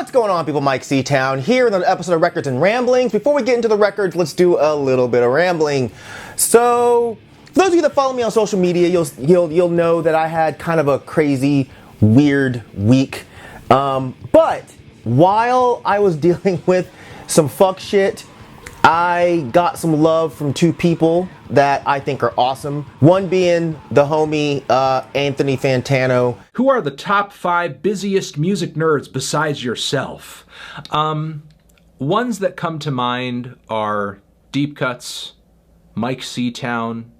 What's going on, people? Myke C-Town here in an episode of Records and Ramblings. Before we get into the records, let's do a little bit of rambling. So, for those of you that follow me on social media, you'll know that I had kind of a crazy, weird week. But while I was dealing with some fuck shit, I got some love from two people that I think are awesome. One being the homie Anthony Fantano. Who are the top 5 busiest music nerds besides yourself? Ones that come to mind are Deep Cuts, Myke C-Town,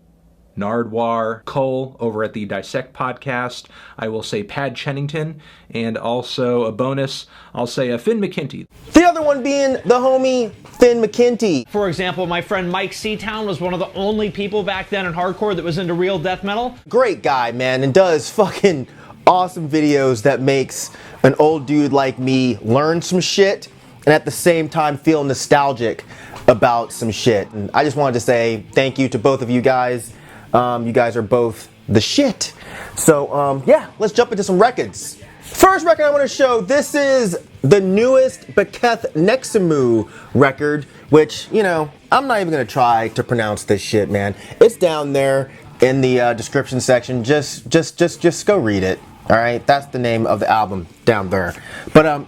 Nardwar, Cole over at the Dissect podcast. I will say Pad Chennington, and also a bonus, I'll say Finn McKenty. The other one being the homie Finn McKenty. For example, my friend Myke C-Town was one of the only people back then in hardcore that was into real death metal. Great guy, man, and does fucking awesome videos that makes an old dude like me learn some shit and at the same time feel nostalgic about some shit. And I just wanted to say thank you to both of you guys. You guys are both the shit. So, yeah, let's jump into some records. First record I want to show, this is the newest Beketh Nexehmu record, which, you know, I'm not even going to try to pronounce this shit, man. It's down there in the description section. Just go read it, all right? That's the name of the album down there. But,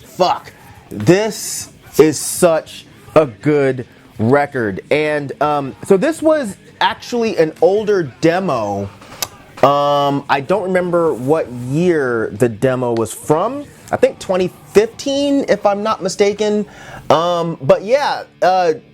fuck. This is such a good record. And, so this was actually an older demo. I don't remember what year the demo was from. I think 2015, if I'm not mistaken. But yeah,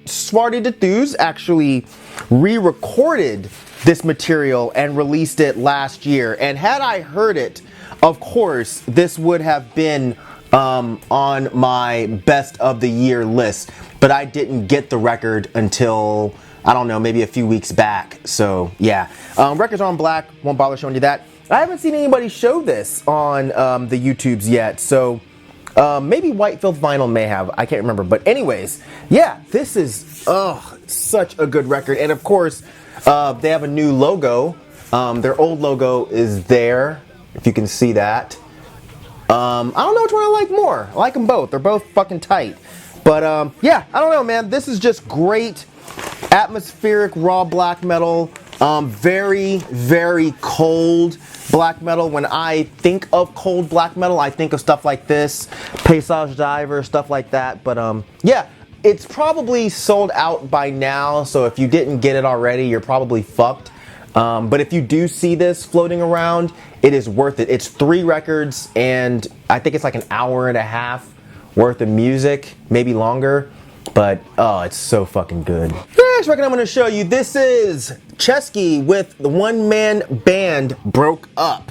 Smarty Dethews actually re-recorded this material and released it last year. And had I heard it, of course, this would have been on my best of the year list. But I didn't get the record until, I don't know, maybe a few weeks back. So yeah, records are on black, won't bother showing you that. I haven't seen anybody show this on the YouTubes yet, so maybe White Filth Vinyl may have, I can't remember. But anyways, yeah, this is such a good record. And of course, they have a new logo. Their old logo is there, if you can see that. I don't know which one I like more. I like them both. They're both fucking tight. But yeah, I don't know, man. This is just great atmospheric raw black metal. Very, very cold black metal. When I think of cold black metal, I think of stuff like this, Passage Diver, stuff like that. But yeah, it's probably sold out by now. So if you didn't get it already, you're probably fucked. But if you do see this floating around, it is worth it. It's 3 records, and I think it's like an hour and a half worth of music, maybe longer. But, oh, it's so fucking good. The next record I'm going to show you, this is Chesky with the one-man band Broke Up.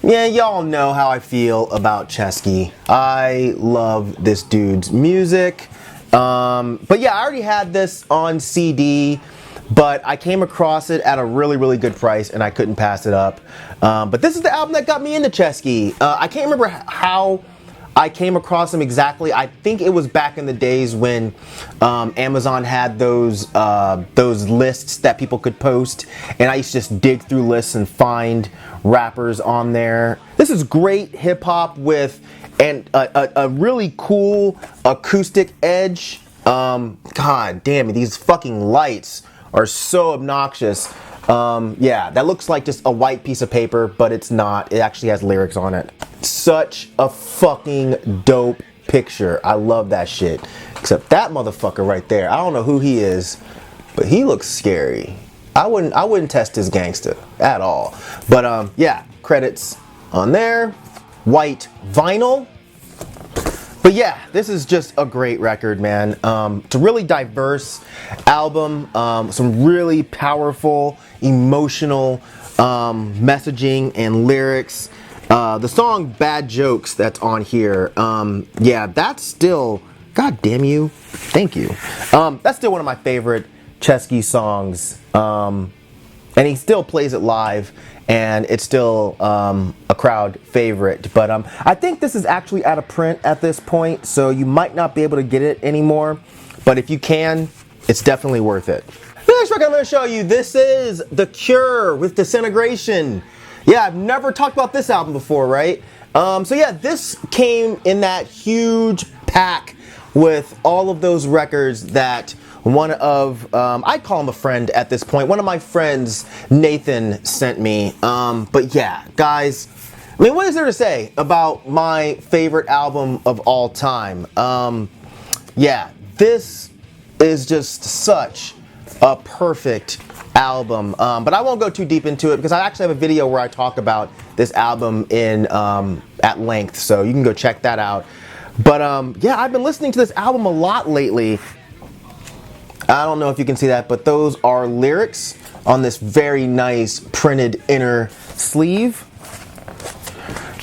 Yeah, y'all know how I feel about Chesky. I love this dude's music. But yeah, I already had this on CD, but I came across it at a really, really good price, and I couldn't pass it up. But this is the album that got me into Chesky. I can't remember how I came across them exactly. I think it was back in the days when Amazon had those lists that people could post, and I used to just dig through lists and find rappers on there. This is great hip hop with a really cool acoustic edge. God damn it, these fucking lights are so obnoxious. Yeah, that looks like just a white piece of paper, but it's not. It actually has lyrics on it. Such a fucking dope picture. I love that shit. Except that motherfucker right there. I don't know who he is, but he looks scary. I wouldn't test his gangster at all. But yeah, credits on there. White vinyl. But yeah, this is just a great record, man. It's a really diverse album. Some really powerful, emotional messaging and lyrics. The song Bad Jokes that's on here, yeah, that's still, God damn you, thank you. That's still one of my favorite Chesky songs. And he still plays it live, and it's still a crowd favorite. But I think this is actually out of print at this point, so you might not be able to get it anymore. But if you can, it's definitely worth it. The next record I'm going to show you, this is The Cure with Disintegration. Yeah, I've never talked about this album before, right? So yeah, this came in that huge pack with all of those records that one of, I'd call him a friend at this point, one of my friends, Nathan, sent me. But yeah, guys, I mean, what is there to say about my favorite album of all time? Yeah, this is just such a perfect album, but I won't go too deep into it because I actually have a video where I talk about this album in at length, so you can go check that out. But yeah, I've been listening to this album a lot lately. I don't know if you can see that, but those are lyrics on this very nice printed inner sleeve.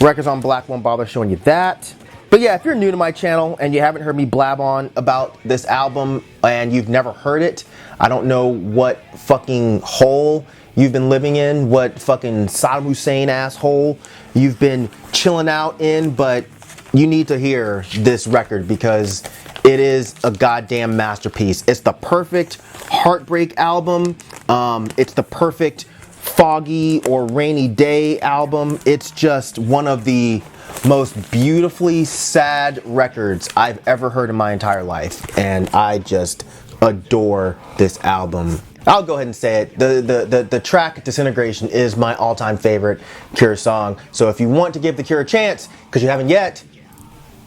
Records on black, won't bother showing you that. But yeah, if you're new to my channel and you haven't heard me blab on about this album and you've never heard it, I don't know what fucking hole you've been living in, what fucking Saddam Hussein asshole you've been chilling out in, but you need to hear this record because it is a goddamn masterpiece. It's the perfect heartbreak album. It's the perfect foggy or rainy day album. It's just one of the most beautifully sad records I've ever heard in my entire life, and I just adore this album. I'll go ahead and say it. The track Disintegration is my all-time favorite Cure song. So if you want to give The Cure a chance, because you haven't yet,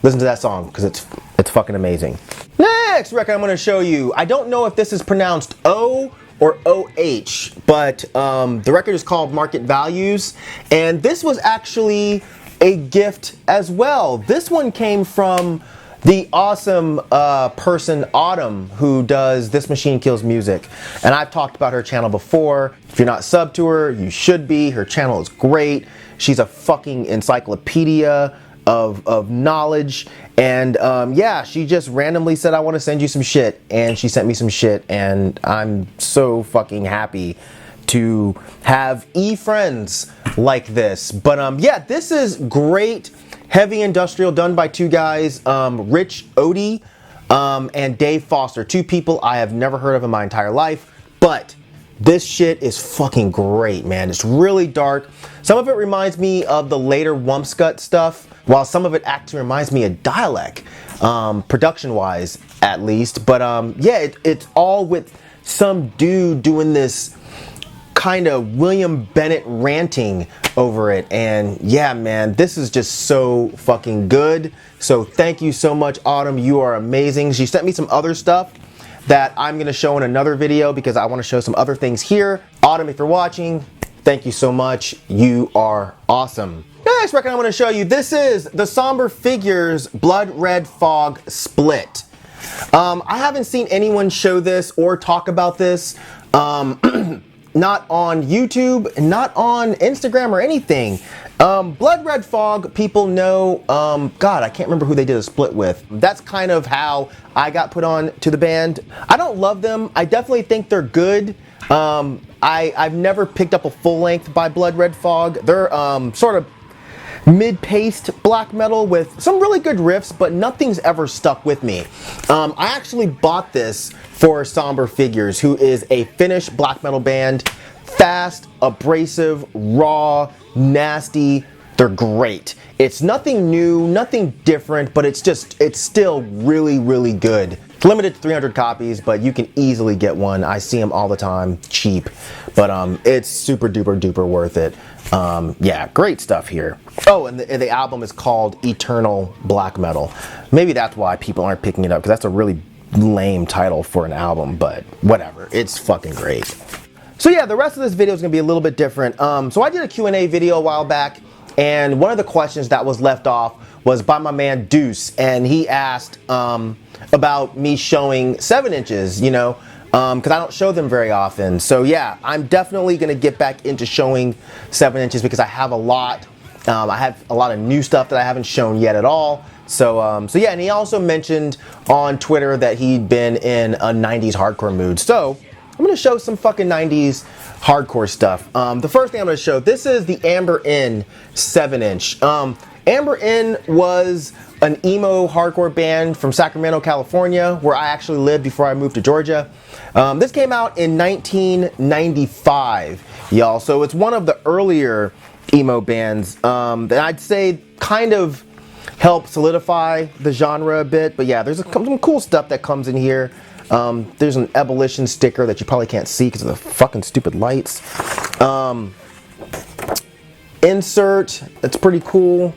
listen to that song because it's fucking amazing. Next record I'm going to show you. I don't know if this is pronounced O or OH, but the record is called Market Values, and this was actually a gift as well. This one came from the awesome person Autumn, who does This Machine Kills Music, and I've talked about her channel before. If you're not sub to her, you should be. Her channel is great. She's a fucking encyclopedia of knowledge, and yeah, she just randomly said, I want to send you some shit, and she sent me some shit, and I'm so fucking happy to have friends like this. But yeah, this is great heavy industrial done by two guys, Rich Odie and Dave Foster, two people I have never heard of in my entire life, but this shit is fucking great, man. It's really dark. Some of it reminds me of the later Wumpscut stuff, while some of it actually reminds me of Dialect, production-wise at least. But yeah, it's all with some dude doing this kind of William Bennett ranting over it, and yeah, man, this is just so fucking good. So thank you so much, Autumn. You are amazing. She sent me some other stuff that I'm gonna show in another video because I want to show some other things here. Autumn, if you're watching, thank you so much. You are awesome. Next record I'm gonna show you, this is the Sombre Figures Blood Red Fog Split. I haven't seen anyone show this or talk about this, not on YouTube, not on Instagram or anything. Blood Red Fog, people know, God, I can't remember who they did a split with. That's kind of how I got put on to the band. I don't love them. I definitely think they're good. I've never picked up a full length by Blood Red Fog. They're sort of mid-paced black metal with some really good riffs, but nothing's ever stuck with me. I actually bought this for Sombre Figures, who is a Finnish black metal band. Fast, abrasive, raw, nasty. They're great. It's nothing new, nothing different, but it's still really, really good. It's limited to 300 copies, but you can easily get one. I see them all the time, cheap, but it's super duper duper worth it. Yeah, great stuff here. Oh, and the album is called Eternal Black Metal. Maybe that's why people aren't picking it up, because that's a really lame title for an album, but whatever, it's fucking great. So yeah, the rest of this video is going to be a little bit different. So I did a Q&A video a while back, and one of the questions that was left off was by my man Deuce, and he asked about me showing 7 inches, you know, because I don't show them very often. So yeah, I'm definitely going to get back into showing 7 inches because I have a lot. I have a lot of new stuff that I haven't shown yet at all. So yeah, and he also mentioned on Twitter that he'd been in a 90s hardcore mood. So I'm going to show some fucking 90s hardcore stuff. The first thing I'm going to show, this is the Amber Inn 7-inch. Amber Inn was an emo hardcore band from Sacramento, California, where I actually lived before I moved to Georgia. This came out in 1995, y'all. So it's one of the earlier emo bands that I'd say kind of help solidify the genre a bit. But yeah, there's some cool stuff that comes in here. There's an Abolition sticker that you probably can't see because of the fucking stupid lights. Insert, that's pretty cool.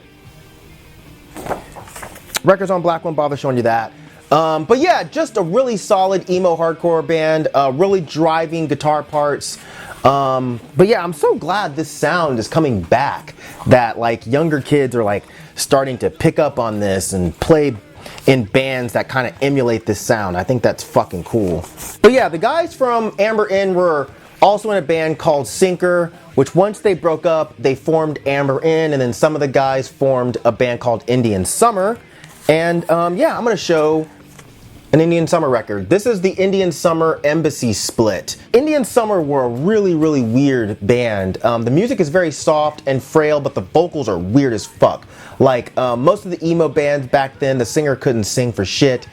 Records on black, won't bother showing you that. But yeah, just a really solid emo hardcore band, really driving guitar parts. But yeah, I'm so glad this sound is coming back, that like younger kids are like starting to pick up on this and play in bands that kind of emulate this sound. I think that's fucking cool. But yeah, the guys from Amber Inn were also in a band called Sinker, which once they broke up, they formed Amber Inn, and then some of the guys formed a band called Indian Summer. And yeah, I'm gonna show an Indian Summer record. This is the Indian Summer Embassy split. Indian Summer were a really, really weird band. The music is very soft and frail, but the vocals are weird as fuck. Like most of the emo bands back then, the singer couldn't sing for shit.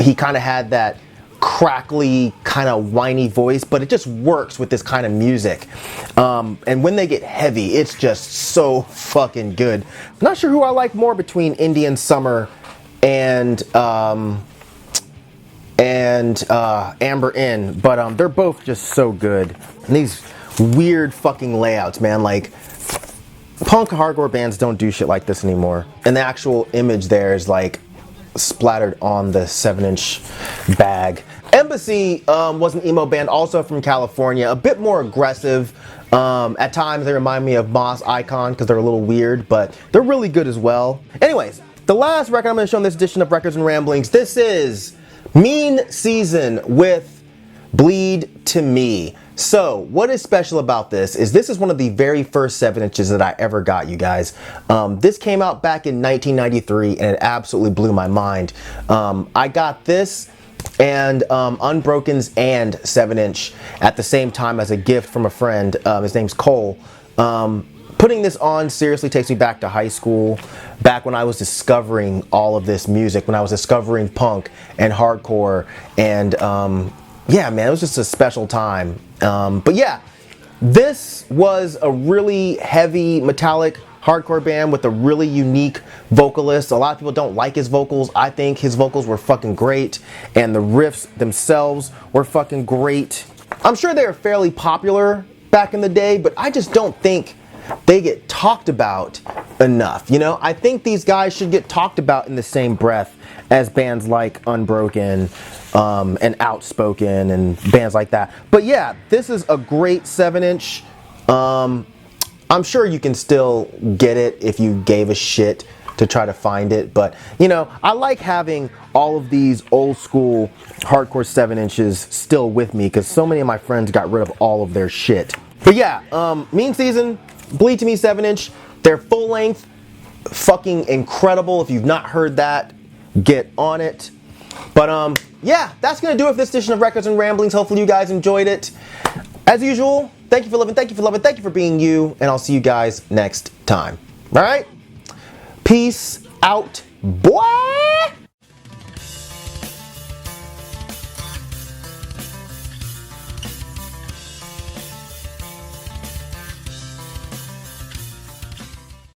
He kind of had that crackly, kind of whiny voice, but it just works with this kind of music. And when they get heavy, it's just so fucking good. I'm not sure who I like more between Indian Summer and Amber Inn, but they're both just so good. And these weird fucking layouts, man, like punk hardcore bands don't do shit like this anymore. And the actual image there is like splattered on the 7-inch bag. Embassy was an emo band also from California, a bit more aggressive. At times they remind me of Moss Icon because they're a little weird, but they're really good as well. Anyways, the last record I'm going to show in this edition of Records and Ramblings, this is Mean Season with Bleed to Me. So what is special about this is one of the very first 7-inches that I ever got, you guys. This came out back in 1993 and it absolutely blew my mind. I got this and Unbroken's and 7-inch at the same time as a gift from a friend. His name's Cole. Putting this on seriously takes me back to high school, back when I was discovering all of this music, when I was discovering punk and hardcore, and yeah, man, it was just a special time. But yeah, this was a really heavy metallic hardcore band with a really unique vocalist. A lot of people don't like his vocals. I think his vocals were fucking great, and the riffs themselves were fucking great. I'm sure they were fairly popular back in the day, but I just don't think they get talked about enough. You know, I think these guys should get talked about in the same breath as bands like Unbroken and Outspoken and bands like that. But yeah, this is a great 7-inch. I'm sure you can still get it if you gave a shit to try to find it, but you know, I like having all of these old school hardcore 7-inches still with me because so many of my friends got rid of all of their shit. But yeah, Mean Season, Bleed to Me 7-inch, they're full length, fucking incredible. If you've not heard that, get on it. But yeah, that's gonna do it for this edition of Records and Ramblings. Hopefully you guys enjoyed it. As usual, thank you for living, thank you for loving, thank you for being you, and I'll see you guys next time. All right? Peace out, boy!